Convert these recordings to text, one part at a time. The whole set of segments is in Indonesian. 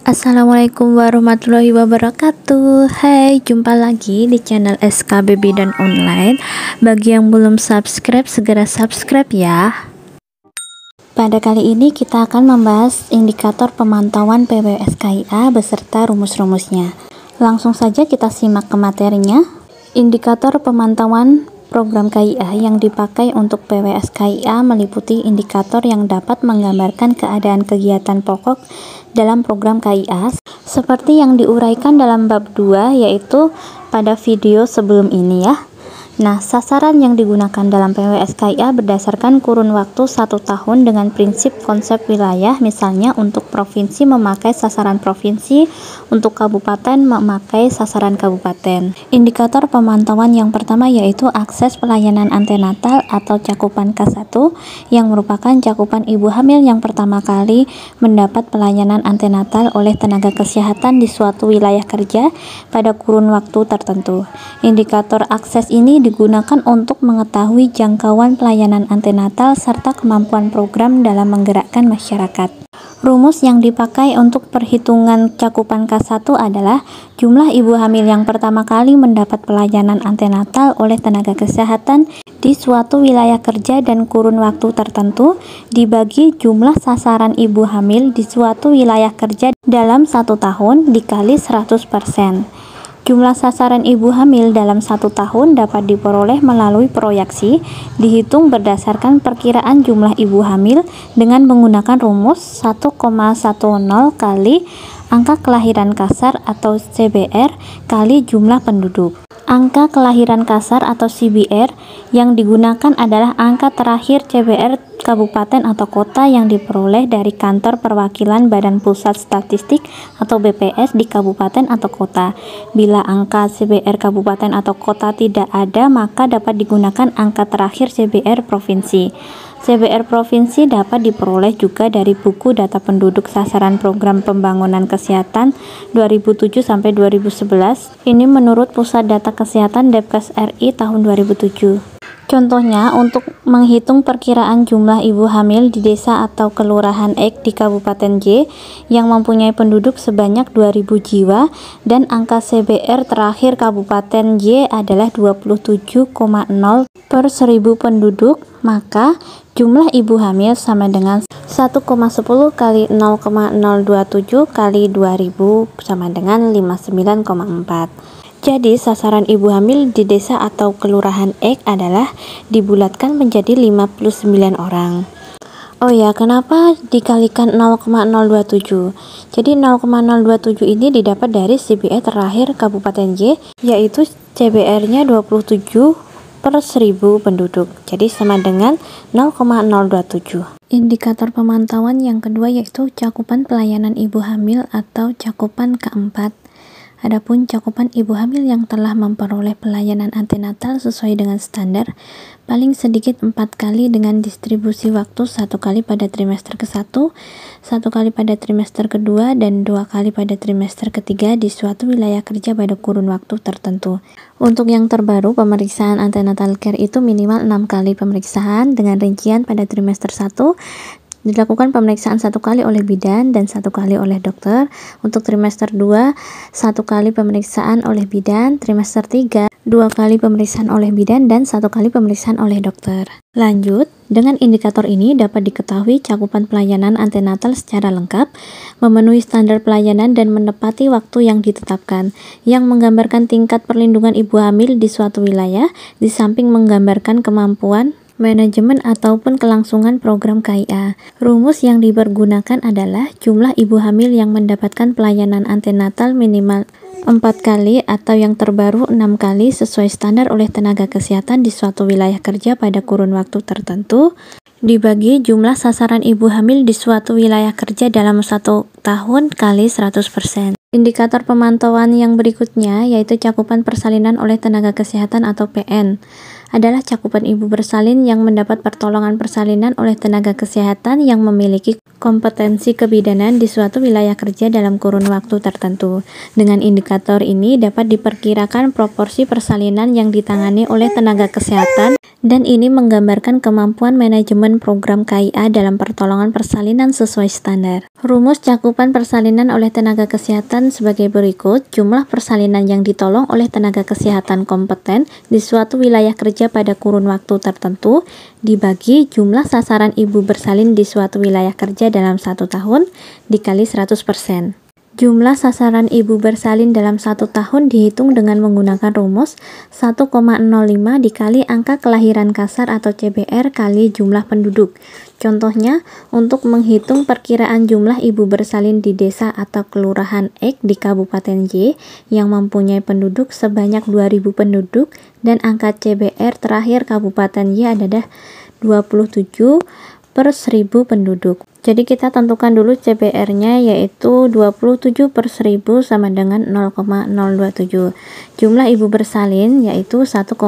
Assalamualaikum warahmatullahi wabarakatuh. Hai, jumpa lagi di channel SKB Bidan Online. Bagi yang belum subscribe, segera subscribe ya. Pada kali ini kita akan membahas indikator pemantauan PWS-KIA beserta rumus-rumusnya. Langsung saja kita simak ke materinya. Indikator pemantauan program KIA yang dipakai untuk PWS-KIA meliputi indikator yang dapat menggambarkan keadaan kegiatan pokok dalam program KIA seperti yang diuraikan dalam bab 2, yaitu pada video sebelum ini ya. Nah, sasaran yang digunakan dalam PWS-KIA berdasarkan kurun waktu 1 tahun dengan prinsip konsep wilayah. Misalnya untuk provinsi memakai sasaran provinsi, untuk kabupaten memakai sasaran kabupaten. Indikator pemantauan yang pertama yaitu akses pelayanan antenatal atau cakupan K1 yang merupakan cakupan ibu hamil yang pertama kali mendapat pelayanan antenatal oleh tenaga kesehatan di suatu wilayah kerja pada kurun waktu tertentu. Indikator akses ini digunakan untuk mengetahui jangkauan pelayanan antenatal serta kemampuan program dalam menggerakkan masyarakat. Rumus yang dipakai untuk perhitungan cakupan K1 adalah jumlah ibu hamil yang pertama kali mendapat pelayanan antenatal oleh tenaga kesehatan di suatu wilayah kerja dan kurun waktu tertentu dibagi jumlah sasaran ibu hamil di suatu wilayah kerja dalam 1 tahun dikali 100%. Jumlah sasaran ibu hamil dalam 1 tahun dapat diperoleh melalui proyeksi, dihitung berdasarkan perkiraan jumlah ibu hamil dengan menggunakan rumus 1,10 kali angka kelahiran kasar atau CBR kali jumlah penduduk. Angka kelahiran kasar atau CBR yang digunakan adalah angka terakhir CBR kabupaten atau kota yang diperoleh dari kantor perwakilan Badan Pusat Statistik atau BPS di kabupaten atau kota. Bila angka CBR kabupaten atau kota tidak ada, maka dapat digunakan angka terakhir CBR provinsi. CBR provinsi dapat diperoleh juga dari buku data penduduk sasaran program pembangunan kesehatan 2007 sampai 2011. Ini menurut Pusat Data Kesehatan Depkes RI tahun 2007. Contohnya, untuk menghitung perkiraan jumlah ibu hamil di desa atau kelurahan X di Kabupaten J yang mempunyai penduduk sebanyak 2000 jiwa dan angka CBR terakhir Kabupaten J adalah 27,0 per 1000 penduduk, maka jumlah ibu hamil sama dengan 1,10 kali 0,027 kali 2000 sama dengan 59,4. Jadi sasaran ibu hamil di desa atau kelurahan X adalah dibulatkan menjadi 59 orang. Oh ya, kenapa dikalikan 0,027? Jadi 0,027 ini didapat dari CBR terakhir Kabupaten J, yaitu CBR-nya 27 per 1000 penduduk. Jadi sama dengan 0,027. Indikator pemantauan yang kedua yaitu cakupan pelayanan ibu hamil atau cakupan K4. Adapun cakupan ibu hamil yang telah memperoleh pelayanan antenatal sesuai dengan standar paling sedikit 4 kali dengan distribusi waktu 1 kali pada trimester ke-1, 1 kali pada trimester kedua, dan 2 kali pada trimester ketiga di suatu wilayah kerja pada kurun waktu tertentu. Untuk yang terbaru, pemeriksaan antenatal care itu minimal 6 kali pemeriksaan dengan rincian pada trimester 1 dilakukan pemeriksaan 1 kali oleh bidan dan 1 kali oleh dokter. Untuk trimester 2, 1 kali pemeriksaan oleh bidan, trimester 3, 2 kali pemeriksaan oleh bidan dan 1 kali pemeriksaan oleh dokter. Lanjut, dengan indikator ini dapat diketahui cakupan pelayanan antenatal secara lengkap, memenuhi standar pelayanan dan menepati waktu yang ditetapkan, yang menggambarkan tingkat perlindungan ibu hamil di suatu wilayah, di samping menggambarkan kemampuan manajemen ataupun kelangsungan program KIA. Rumus yang dipergunakan adalah jumlah ibu hamil yang mendapatkan pelayanan antenatal minimal 4 kali atau yang terbaru 6 kali sesuai standar oleh tenaga kesehatan di suatu wilayah kerja pada kurun waktu tertentu, dibagi jumlah sasaran ibu hamil di suatu wilayah kerja dalam 1 tahun kali 100%. Indikator pemantauan yang berikutnya yaitu cakupan persalinan oleh tenaga kesehatan atau PN. adalah cakupan ibu bersalin yang mendapat pertolongan persalinan oleh tenaga kesehatan yang memiliki kompetensi kebidanan di suatu wilayah kerja dalam kurun waktu tertentu. Dengan indikator ini dapat diperkirakan proporsi persalinan yang ditangani oleh tenaga kesehatan, dan ini menggambarkan kemampuan manajemen program KIA dalam pertolongan persalinan sesuai standar. Rumus cakupan persalinan oleh tenaga kesehatan sebagai berikut: jumlah persalinan yang ditolong oleh tenaga kesehatan kompeten di suatu wilayah kerja pada kurun waktu tertentu dibagi jumlah sasaran ibu bersalin di suatu wilayah kerja dalam 1 tahun dikali 100%. Jumlah sasaran ibu bersalin dalam 1 tahun dihitung dengan menggunakan rumus 1,05 dikali angka kelahiran kasar atau CBR kali jumlah penduduk. Contohnya, untuk menghitung perkiraan jumlah ibu bersalin di desa atau kelurahan X di Kabupaten Y yang mempunyai penduduk sebanyak 2.000 penduduk dan angka CBR terakhir Kabupaten Y adalah 27 per 1000 penduduk. Jadi kita tentukan dulu CBR-nya, yaitu 27 per 1000 sama dengan 0,027. Jumlah ibu bersalin yaitu 1,05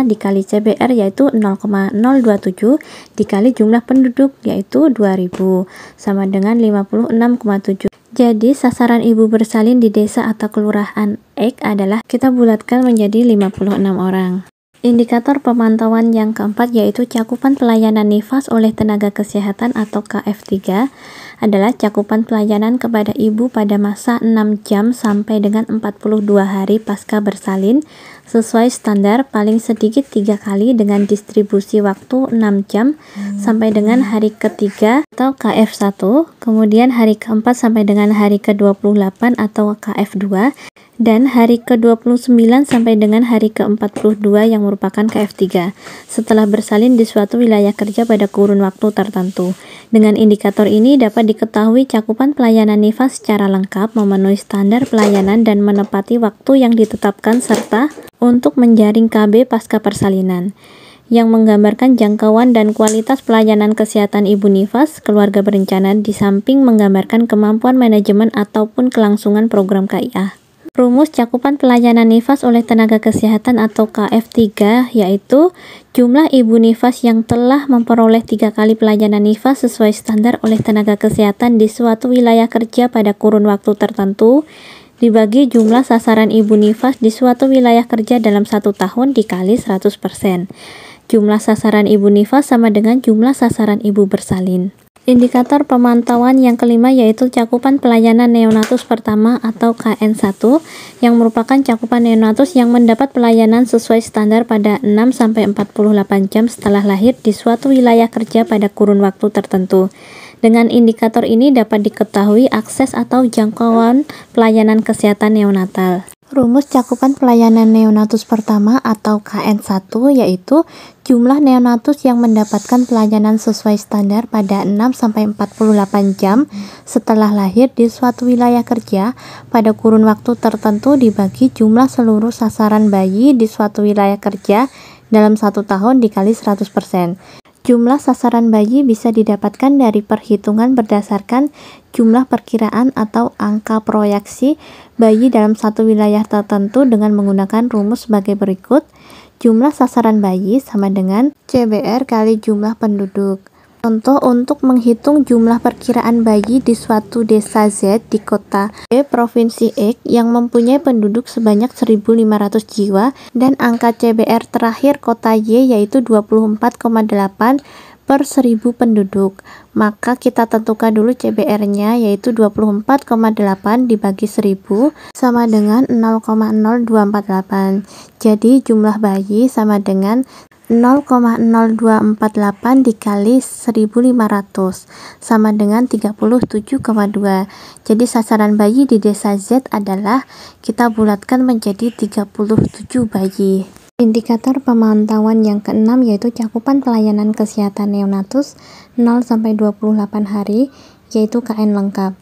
dikali CBR yaitu 0,027 dikali jumlah penduduk yaitu 2000 sama dengan 56,7. Jadi sasaran ibu bersalin di desa atau kelurahan X adalah, kita bulatkan menjadi 56 orang. Indikator pemantauan yang keempat yaitu cakupan pelayanan nifas oleh tenaga kesehatan atau KF3 adalah cakupan pelayanan kepada ibu pada masa 6 jam sampai dengan 42 hari pasca bersalin sesuai standar paling sedikit 3 kali dengan distribusi waktu 6 jam sampai dengan hari ketiga atau KF1, kemudian hari keempat sampai dengan hari ke-28 atau KF2, dan hari ke-29 sampai dengan hari ke-42 yang merupakan KF3 setelah bersalin di suatu wilayah kerja pada kurun waktu tertentu. Dengan indikator ini dapat diketahui cakupan pelayanan nifas secara lengkap, memenuhi standar pelayanan dan menepati waktu yang ditetapkan, serta untuk menjaring KB pasca persalinan, yang menggambarkan jangkauan dan kualitas pelayanan kesehatan ibu nifas keluarga berencana di samping menggambarkan kemampuan manajemen ataupun kelangsungan program KIA. Rumus cakupan pelayanan nifas oleh tenaga kesehatan atau KF3 yaitu jumlah ibu nifas yang telah memperoleh 3 kali pelayanan nifas sesuai standar oleh tenaga kesehatan di suatu wilayah kerja pada kurun waktu tertentu dibagi jumlah sasaran ibu nifas di suatu wilayah kerja dalam 1 tahun dikali 100%. Jumlah sasaran ibu nifas sama dengan jumlah sasaran ibu bersalin. Indikator pemantauan yang kelima yaitu cakupan pelayanan neonatus pertama atau KN1 yang merupakan cakupan neonatus yang mendapat pelayanan sesuai standar pada 6-48 jam setelah lahir di suatu wilayah kerja pada kurun waktu tertentu. Dengan indikator ini dapat diketahui akses atau jangkauan pelayanan kesehatan neonatal. Rumus cakupan pelayanan neonatus pertama atau KN1 yaitu jumlah neonatus yang mendapatkan pelayanan sesuai standar pada 6-48 jam setelah lahir di suatu wilayah kerja pada kurun waktu tertentu dibagi jumlah seluruh sasaran bayi di suatu wilayah kerja dalam 1 tahun dikali 100%. Jumlah sasaran bayi bisa didapatkan dari perhitungan berdasarkan jumlah perkiraan atau angka proyeksi bayi dalam satu wilayah tertentu dengan menggunakan rumus sebagai berikut. Jumlah sasaran bayi sama dengan CBR kali jumlah penduduk. Contoh untuk menghitung jumlah perkiraan bayi di suatu desa Z di kota B provinsi X yang mempunyai penduduk sebanyak 1.500 jiwa dan angka CBR terakhir kota Y yaitu 24,8 per 1000 penduduk. Maka kita tentukan dulu CBR-nya yaitu 24,8 dibagi 1000 sama dengan 0,0248. Jadi jumlah bayi sama dengan 0,0248 dikali 1500 sama dengan 37,2. Jadi sasaran bayi di desa Z adalah, kita bulatkan menjadi 37 bayi. Indikator pemantauan yang keenam yaitu cakupan pelayanan kesehatan neonatus 0-28 hari yaitu KN lengkap.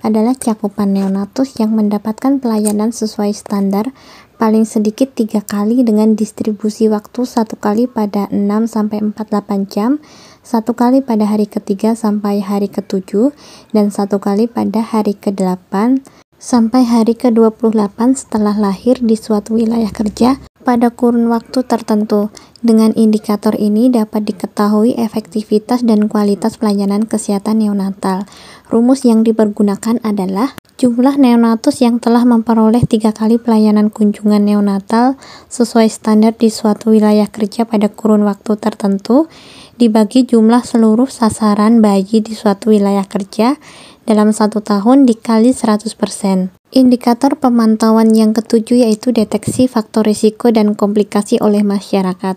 Adalah cakupan neonatus yang mendapatkan pelayanan sesuai standar paling sedikit 3 kali dengan distribusi waktu 1 kali pada 6-48 jam, 1 kali pada hari ketiga sampai hari ke-7, dan 1 kali pada hari ke-8 sampai hari ke-28 setelah lahir di suatu wilayah kerja pada kurun waktu tertentu. Dengan indikator ini dapat diketahui efektivitas dan kualitas pelayanan kesehatan neonatal. Rumus yang dipergunakan adalah jumlah neonatus yang telah memperoleh 3 kali pelayanan kunjungan neonatal sesuai standar di suatu wilayah kerja pada kurun waktu tertentu dibagi jumlah seluruh sasaran bayi di suatu wilayah kerja dalam 1 tahun dikali 100%. Indikator pemantauan yang ketujuh yaitu deteksi faktor risiko dan komplikasi oleh masyarakat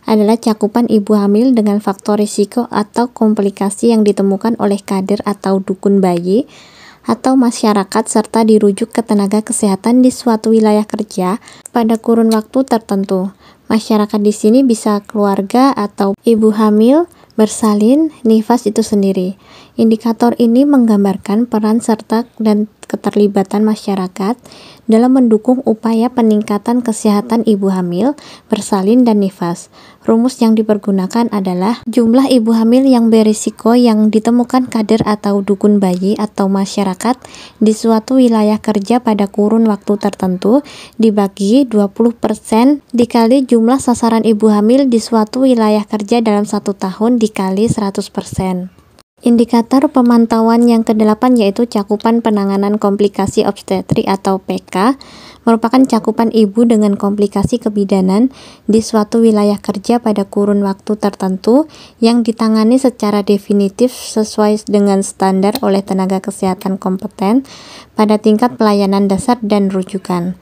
adalah cakupan ibu hamil dengan faktor risiko atau komplikasi yang ditemukan oleh kader atau dukun bayi atau masyarakat serta dirujuk ke tenaga kesehatan di suatu wilayah kerja pada kurun waktu tertentu. Masyarakat di sini bisa keluarga atau ibu hamil, bersalin, nifas itu sendiri. Indikator ini menggambarkan peran serta dan keterlibatan masyarakat dalam mendukung upaya peningkatan kesehatan ibu hamil, bersalin, dan nifas. Rumus yang dipergunakan adalah jumlah ibu hamil yang berisiko yang ditemukan kader atau dukun bayi atau masyarakat di suatu wilayah kerja pada kurun waktu tertentu dibagi 20% dikali jumlah sasaran ibu hamil di suatu wilayah kerja dalam 1 tahun dikali 100%. Indikator pemantauan yang ke-8 yaitu cakupan penanganan komplikasi obstetrik atau PK, merupakan cakupan ibu dengan komplikasi kebidanan di suatu wilayah kerja pada kurun waktu tertentu yang ditangani secara definitif sesuai dengan standar oleh tenaga kesehatan kompeten pada tingkat pelayanan dasar dan rujukan.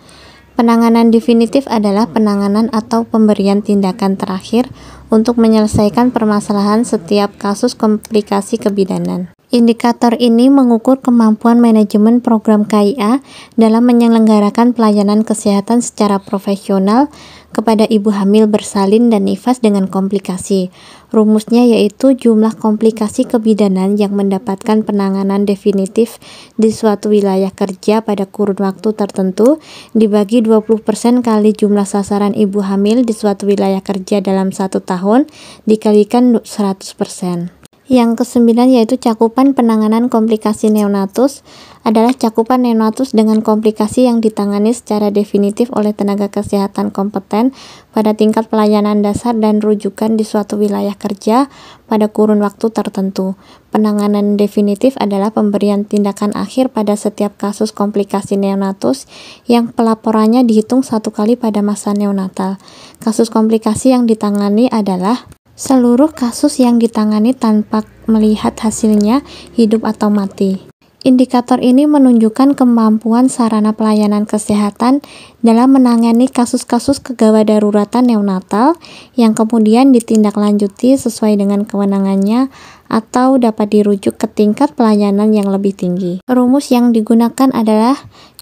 Penanganan definitif adalah penanganan atau pemberian tindakan terakhir untuk menyelesaikan permasalahan setiap kasus komplikasi kebidanan. Indikator ini mengukur kemampuan manajemen program KIA dalam menyelenggarakan pelayanan kesehatan secara profesional kepada ibu hamil, bersalin, dan nifas dengan komplikasi. Rumusnya yaitu jumlah komplikasi kebidanan yang mendapatkan penanganan definitif di suatu wilayah kerja pada kurun waktu tertentu dibagi 20% kali jumlah sasaran ibu hamil di suatu wilayah kerja dalam 1 tahun dikalikan 100%. Yang ke-9 yaitu cakupan penanganan komplikasi neonatus adalah cakupan neonatus dengan komplikasi yang ditangani secara definitif oleh tenaga kesehatan kompeten pada tingkat pelayanan dasar dan rujukan di suatu wilayah kerja pada kurun waktu tertentu. Penanganan definitif adalah pemberian tindakan akhir pada setiap kasus komplikasi neonatus yang pelaporannya dihitung 1 kali pada masa neonatal. Kasus komplikasi yang ditangani adalah seluruh kasus yang ditangani tanpa melihat hasilnya hidup atau mati. Indikator ini menunjukkan kemampuan sarana pelayanan kesehatan dalam menangani kasus-kasus kegawat daruratan neonatal yang kemudian ditindaklanjuti sesuai dengan kewenangannya atau dapat dirujuk ke tingkat pelayanan yang lebih tinggi. Rumus yang digunakan adalah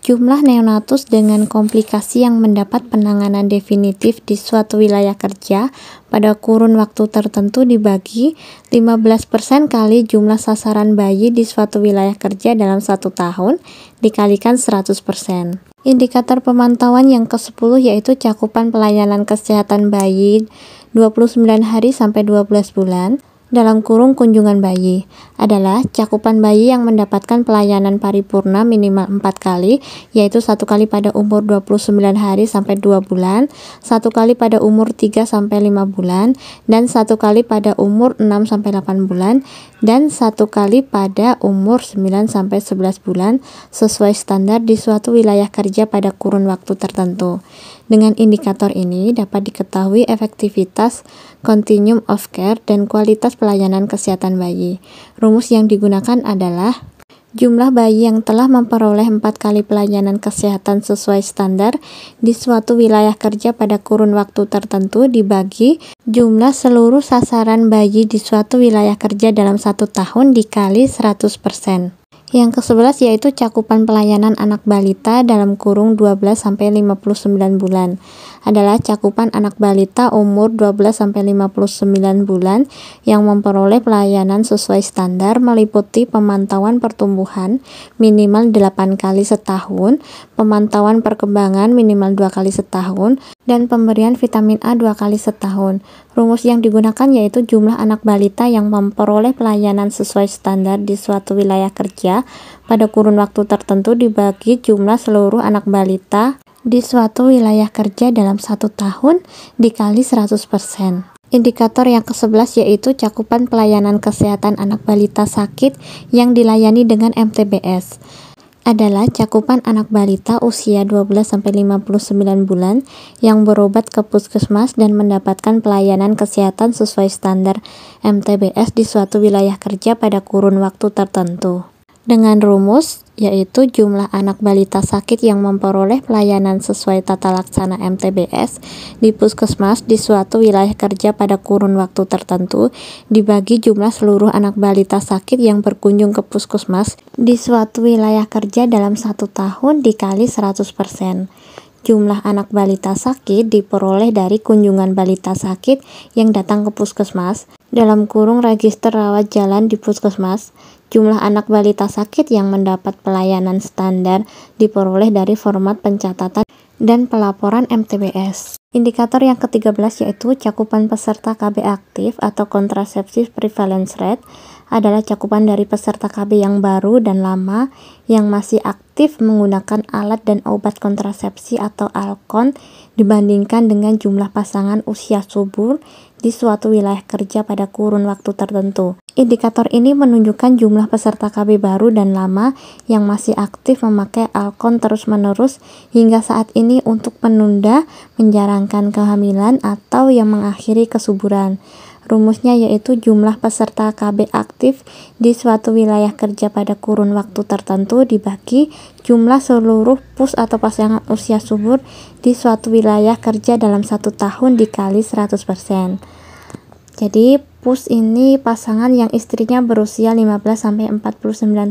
jumlah neonatus dengan komplikasi yang mendapat penanganan definitif di suatu wilayah kerja pada kurun waktu tertentu dibagi 15% kali jumlah sasaran bayi di suatu wilayah kerja dalam 1 tahun dikalikan 100%. Indikator pemantauan yang ke-10 yaitu cakupan pelayanan kesehatan bayi 29 hari sampai 12 bulan dalam kurung kunjungan bayi adalah cakupan bayi yang mendapatkan pelayanan paripurna minimal 4 kali, yaitu 1 kali pada umur 29 hari sampai 2 bulan, 1 kali pada umur 3 sampai 5 bulan, dan 1 kali pada umur 6 sampai 8 bulan, dan 1 kali pada umur 9 sampai 11 bulan sesuai standar di suatu wilayah kerja pada kurun waktu tertentu. Dengan indikator ini dapat diketahui efektivitas continuum of care dan kualitas pelayanan kesehatan bayi. Rumus yang digunakan adalah jumlah bayi yang telah memperoleh 4 kali pelayanan kesehatan sesuai standar di suatu wilayah kerja pada kurun waktu tertentu dibagi jumlah seluruh sasaran bayi di suatu wilayah kerja dalam 1 tahun dikali 100%. Yang ke-11 yaitu cakupan pelayanan anak balita dalam kurung 12-59 bulan adalah cakupan anak balita umur 12-59 bulan yang memperoleh pelayanan sesuai standar meliputi pemantauan pertumbuhan minimal 8 kali setahun, pemantauan perkembangan minimal 2 kali setahun, dan pemberian vitamin A 2 kali setahun. Rumus yang digunakan yaitu jumlah anak balita yang memperoleh pelayanan sesuai standar di suatu wilayah kerja pada kurun waktu tertentu dibagi jumlah seluruh anak balita di suatu wilayah kerja dalam 1 tahun dikali 100%. Indikator yang ke-11 yaitu cakupan pelayanan kesehatan anak balita sakit yang dilayani dengan MTBS. Adalah cakupan anak balita usia 12-59 bulan yang berobat ke puskesmas dan mendapatkan pelayanan kesehatan sesuai standar MTBS di suatu wilayah kerja pada kurun waktu tertentu. Dengan rumus, yaitu jumlah anak balita sakit yang memperoleh pelayanan sesuai tata laksana MTBS di puskesmas di suatu wilayah kerja pada kurun waktu tertentu dibagi jumlah seluruh anak balita sakit yang berkunjung ke puskesmas di suatu wilayah kerja dalam 1 tahun dikali 100%. Jumlah anak balita sakit diperoleh dari kunjungan balita sakit yang datang ke puskesmas dalam kurung register rawat jalan di puskesmas. Jumlah anak balita sakit yang mendapat pelayanan standar diperoleh dari format pencatatan dan pelaporan MTBS. Indikator yang ke-13 yaitu cakupan peserta KB aktif atau contraceptive prevalence rate, adalah cakupan dari peserta KB yang baru dan lama yang masih aktif menggunakan alat dan obat kontrasepsi atau ALKON dibandingkan dengan jumlah pasangan usia subur di suatu wilayah kerja pada kurun waktu tertentu. Indikator ini menunjukkan jumlah peserta KB baru dan lama yang masih aktif memakai ALKON terus-menerus hingga saat ini untuk menunda, menjarangkan kehamilan, atau yang mengakhiri kesuburan. Rumusnya yaitu jumlah peserta KB aktif di suatu wilayah kerja pada kurun waktu tertentu dibagi jumlah seluruh pus atau pasangan usia subur di suatu wilayah kerja dalam 1 tahun dikali 100%. Jadi pus ini pasangan yang istrinya berusia 15-49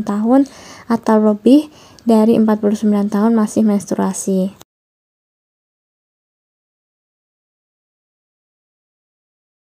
tahun atau lebih dari 49 tahun masih menstruasi.